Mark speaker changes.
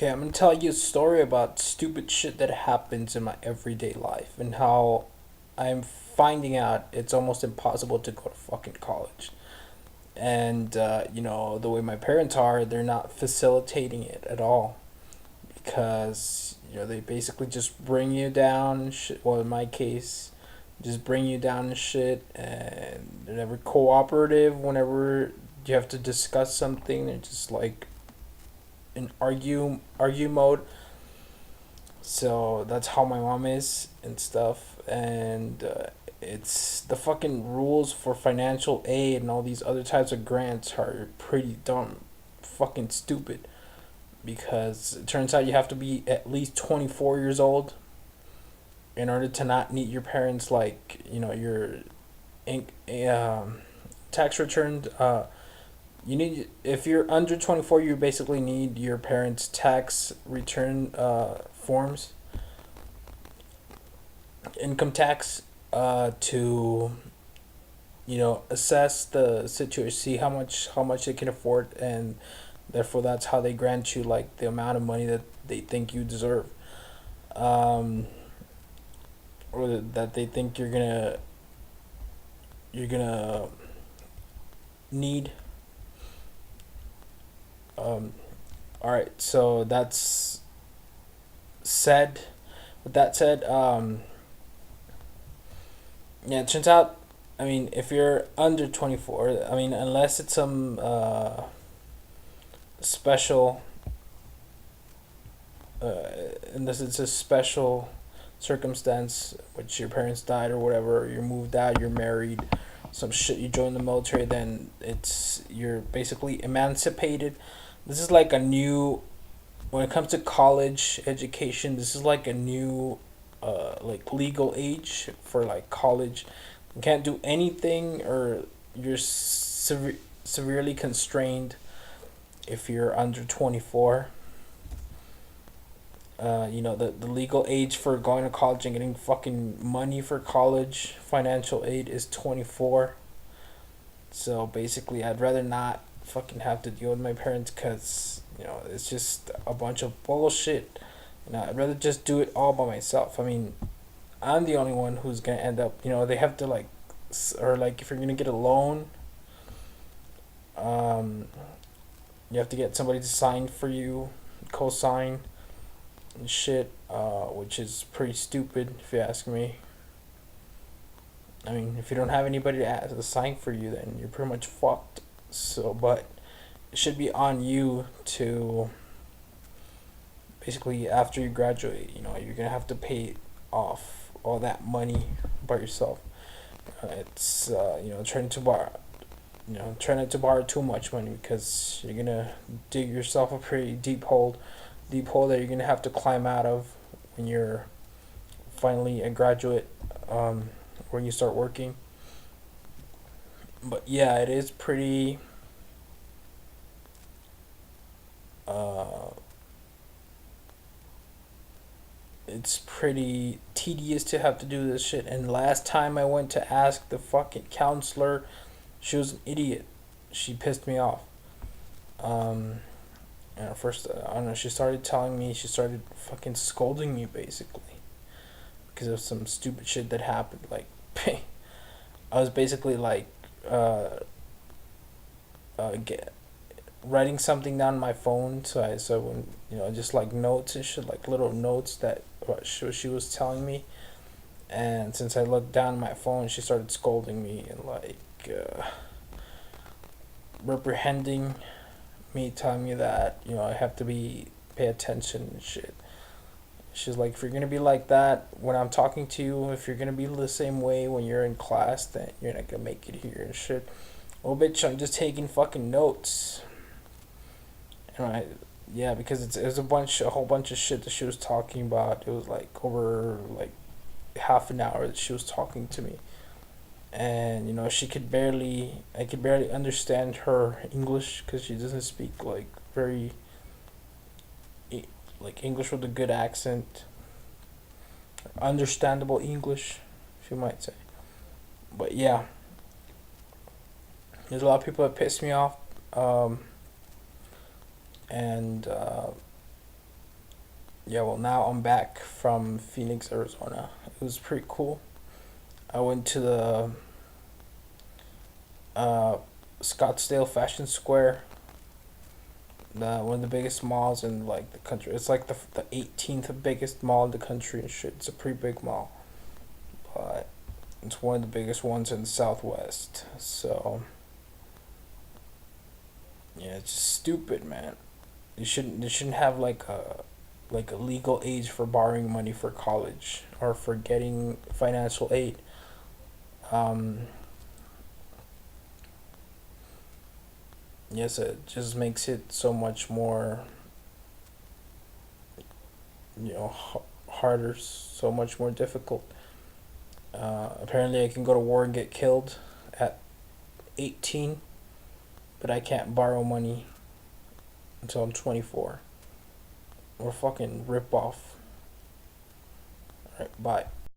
Speaker 1: Okay, I'm gonna tell you a story about stupid shit that happens in my everyday life and how I'm finding out it's almost impossible to go to fucking college. And, the way my parents are, they're not facilitating it at all because, they basically just bring you down and shit. Well, in my case, just bring you down and shit, and they're never cooperative whenever you have to discuss something. They're just like in argue mode. So that's how my mom is and stuff. And it's the fucking rules for financial aid and all these other types of grants are pretty dumb, fucking stupid. Because it turns out you have to be at least 24 years old in order to not need your parents, like, your tax return. You need, if you're under 24, you basically need your parents' tax return forms, income tax, to assess the situation, see how much they can afford, and therefore that's how they grant you like the amount of money that they think you deserve, um, or that they think you're gonna need. Um, all right, so that's said. With that said, yeah, it turns out. I mean, if you're under 24, I mean, unless it's some special, uh, unless it's a special circumstance, which your parents died or whatever, or you're moved out, you're married, some shit, you join the military, then you're basically emancipated. This is like a new, when it comes to college education, this is like a new, like legal age for like college. You can't do anything, or you're severely constrained if you're under 24. The legal age for going to college and getting fucking money for college financial aid is 24. So basically, I'd rather not fucking have to deal with my parents because, it's just a bunch of bullshit. I'd rather just do it all by myself. I mean, I'm the only one who's gonna end up, they have to like, or like if you're gonna get a loan, um, you have to get somebody to sign for you, co-sign and shit, which is pretty stupid if you ask me. I mean, if you don't have anybody to sign for you, then you're pretty much fucked. So, but it should be on you to basically, after you graduate, you're gonna have to pay off all that money by yourself. It's trying to borrow. Try not to borrow too much money because you're gonna dig yourself a pretty deep hole that you're gonna have to climb out of when you're finally a graduate, when you start working. But yeah, it is pretty. Uh, it's pretty tedious to have to do this shit. And last time I went to ask the fucking counselor, she was an idiot. She pissed me off. Um, and at first, I don't know. She started fucking scolding me basically because of some stupid shit that happened. Like, I was basically like, uh, get writing something down on my phone. So when just like notes and shit, like little notes that what she was telling me. And since I looked down at my phone, she started scolding me and like, reprehending me, telling me that I have to pay attention and shit. She's like, if you're gonna be like that when I'm talking to you, if you're gonna be the same way when you're in class, then you're not gonna make it here and shit. Well, bitch, I'm just taking fucking notes. And yeah, because it was a whole bunch of shit that she was talking about. It was like over like half an hour that she was talking to me, and I could barely understand her English because she doesn't speak like very like English with a good accent, understandable English, if you might say. But yeah, there's a lot of people that piss me off, and Yeah, well, now I'm back from Phoenix, Arizona. It was pretty cool. I went to the uh, Scottsdale Fashion Square, one of the biggest malls in like the country. It's like the 18th biggest mall in the country and shit. It's a pretty big mall, but it's one of the biggest ones in the Southwest. So yeah, it's just stupid, man. You shouldn't have like a legal age for borrowing money for college or for getting financial aid. Um, yes, it just makes it so much more, harder, so much more difficult. Apparently, I can go to war and get killed at 18, but I can't borrow money until I'm 24. Or fucking rip off. Alright, bye.